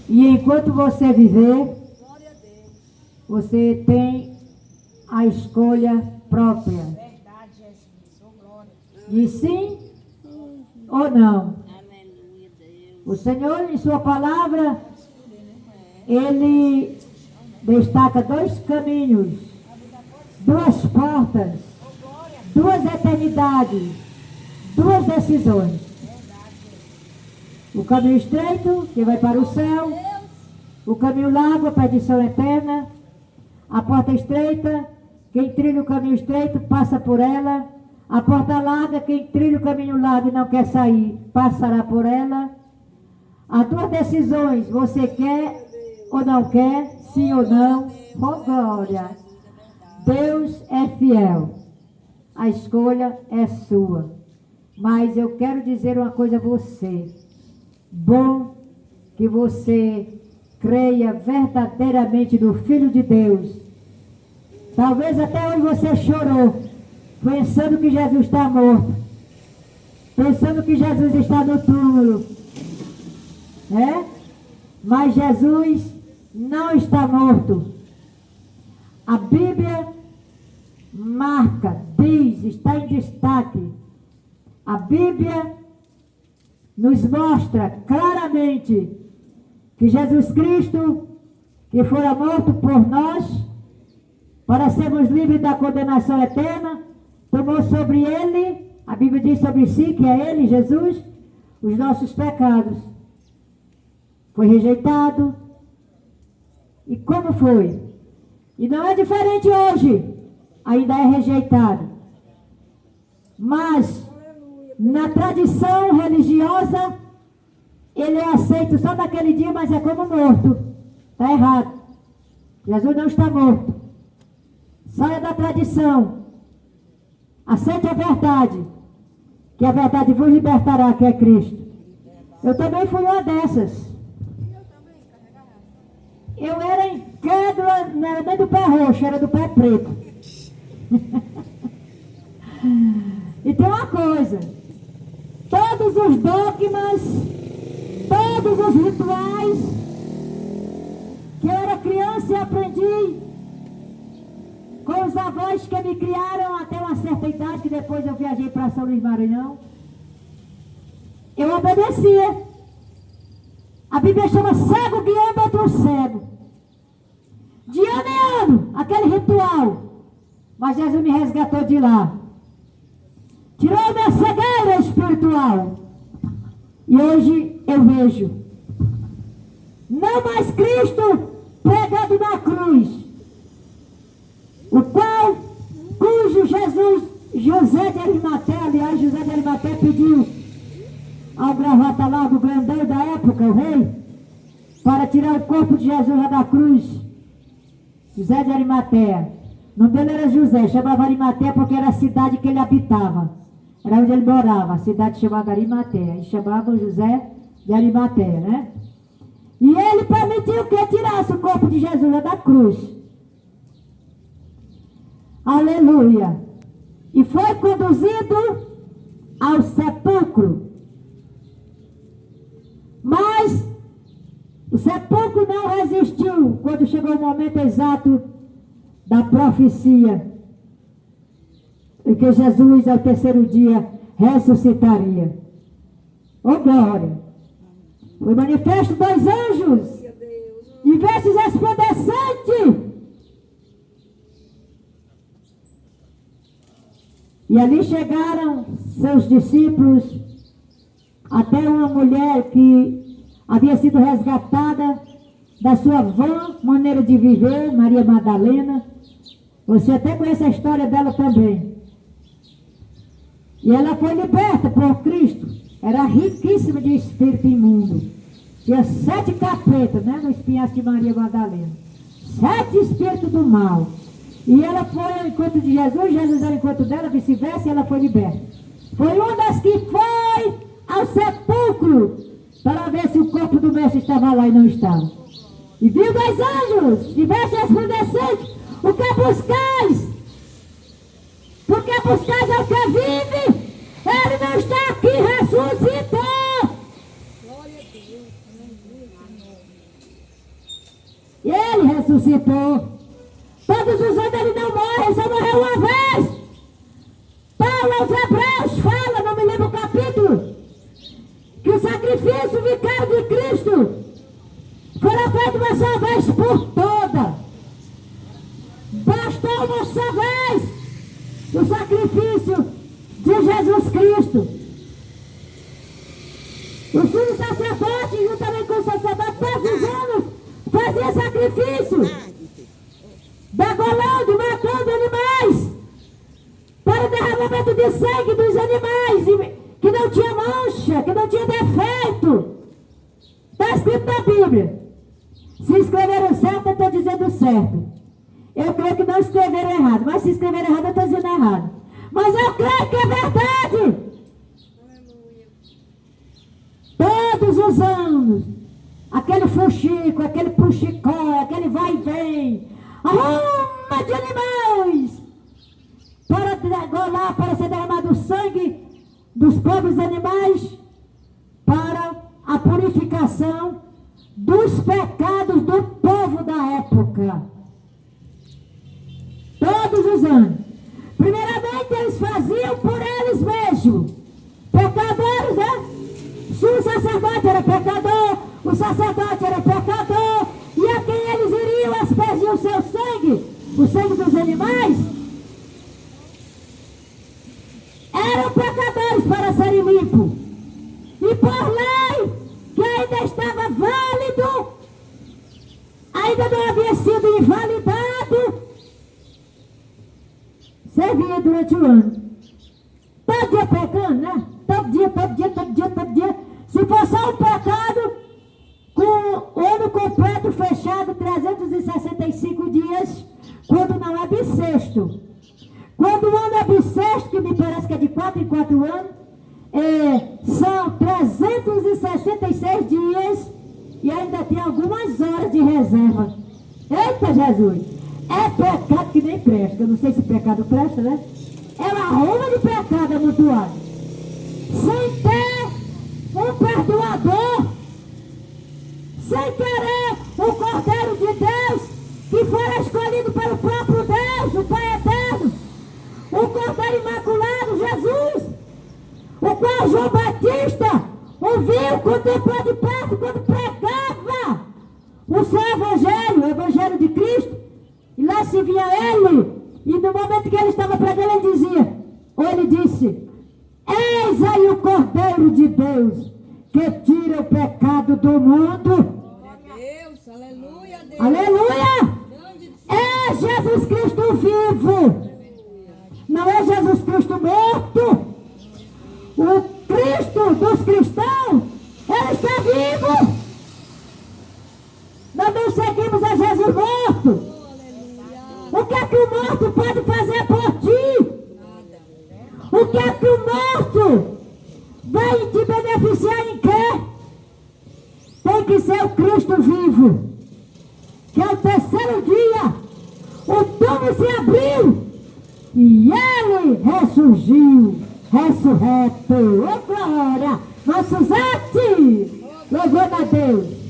E enquanto você viver, você tem a escolha própria. De sim ou não. O Senhor, em sua palavra, Ele destaca dois caminhos, duas portas, duas eternidades, duas decisões. O caminho estreito, que vai para o céu. O caminho largo, a perdição eterna. A porta estreita, quem trilha o caminho estreito, passa por ela. A porta larga, quem trilha o caminho largo e não quer sair, passará por ela. As duas decisões, você quer ou não quer, sim ou não, oh glória. Deus é fiel. A escolha é sua. Mas eu quero dizer uma coisa a você. Bom que você creia verdadeiramente no Filho de Deus. Talvez até hoje você chorou, pensando que Jesus está morto. Pensando que Jesus está no túmulo. Mas Jesus não está morto. A Bíblia marca, diz, está em destaque. A Bíblia nos mostra claramente que Jesus Cristo, que fora morto por nós, para sermos livres da condenação eterna, tomou sobre ele, a Bíblia diz sobre si, que é ele, Jesus, os nossos pecados. Foi rejeitado. E como foi? E não é diferente hoje. Ainda é rejeitado. Mas, na tradição religiosa, ele é aceito só naquele dia, mas é como morto. Está errado. Jesus não está morto. Saia da tradição. Aceite a verdade. Que a verdade vos libertará, que é Cristo. Eu também fui uma dessas. Eu era incrédula, não era nem do pé roxo, era do pé preto. E tem uma coisa. Todos os dogmas, todos os rituais que eu era criança e aprendi com os avós que me criaram até uma certa idade, que depois eu viajei para São Luís Maranhão, eu obedecia. A Bíblia chama cego guiando outro cego. De ano em ano, aquele ritual. Mas Jesus me resgatou de lá. Tirou minha cegueira espiritual. E hoje eu vejo. Não mais Cristo pregado na cruz. Cujo José de Arimateia, aliás, José de Arimateia pediu ao gravata largo, grandão da época, o rei, para tirar o corpo de Jesus lá da cruz. José de Arimateia. O nome dele era José, chamava Arimateia porque era a cidade que ele habitava. Era onde ele morava, a cidade chamada Arimateia. E chamavam José de Arimateia, né? E ele permitiu que tirasse o corpo de Jesus lá da cruz. Aleluia. E foi conduzido ao sepulcro. Mas o sepulcro não resistiu quando chegou o momento exato da profecia. E que Jesus, ao terceiro dia, ressuscitaria. Oh, glória! Foi manifesto dois anjos, de vestes resplandecentes. E ali chegaram seus discípulos, até uma mulher que havia sido resgatada da sua vã maneira de viver, Maria Madalena. Você até conhece a história dela também. E ela foi liberta por Cristo. Era riquíssima de espírito imundo. Tinha 7 capetas, né, no espinhaço de Maria Madalena. 7 espíritos do mal. E ela foi ao encontro de Jesus, Jesus era ao encontro dela, vice-versa, e ela foi liberta. Foi uma das que foi ao sepulcro para ver se o corpo do mestre estava lá e não estava. E viu 2 anjos, de vestes resplandecentes. O que buscais? Porque buscais é o que vive. Ele não está aqui, ressuscitou. Ele ressuscitou. Todos os anos ele não morre, só morreu uma vez. Paulo aos Hebreus fala, não me lembro o capítulo, que o sacrifício vicário de Cristo foi feito uma só vez por toda. Bastou uma só vez o sacrifício de Jesus Cristo. O sumo sacerdote, juntamente com o sacerdote, todos os anos, fazia sacrifício, degolando, matando animais, para o derramamento de sangue dos animais, que não tinha mancha, que não tinha defeito. Está escrito na Bíblia. Se escreveram certo, eu estou dizendo certo. Eu creio que não escreveram errado, mas se escreveram errado, eu estou dizendo errado. Mas eu creio que é verdade. Todos os anos, aquele fuxico, aquele puxicó, aquele vai e vem, arruma de animais, para degolar, para ser derramado o sangue dos pobres animais, para a purificação dos pecados do povo da época. Todos os anos. Primeiramente eles faziam por eles mesmos. Pecadores, né? Se o sacerdote era pecador, o sacerdote era pecador, e a quem eles iriam aspergir o seu sangue, o sangue dos animais, eram pecadores para serem limpos. E por lei, que ainda estava válido, ainda não havia sido invalidado, servia durante o ano. Todo dia pecando, né? Todo dia. Se for só um pecado, com o ano completo fechado, 365 dias, quando não é bissexto. Quando o ano é bissexto, que me parece que é de 4 em 4 anos, são 366 dias e ainda tem algumas horas de reserva. Eita, Jesus! É pecado que nem presta. Eu não sei se pecado presta, né? É uma ruma de pecado amontoado. Sem ter um perdoador, sem querer o Cordeiro de Deus, que foi escolhido pelo próprio Deus, o Pai Eterno, o Cordeiro Imaculado, Jesus, o qual João Batista ouviu, contemplou de perto quando pregava o seu Evangelho, o Evangelho de Cristo, e lá se via ele, e no momento que ele estava pregando, ele dizia, ou ele disse: eis aí o Cordeiro de Deus, que tira o pecado do mundo. Deus, aleluia, Deus. Aleluia! É Jesus Cristo vivo. Não é Jesus Cristo morto. O Cristo dos cristãos, ele está vivo. Nós não seguimos a Jesus morto. O que é que o morto pode fazer por ti? O que é que o morto vai te beneficiar em quê? Tem que ser o Cristo vivo. Que ao terceiro dia, o túmulo se abriu e ele ressurgiu, ressurreto. Ô glória! Nosso Zete! Louvando a Deus!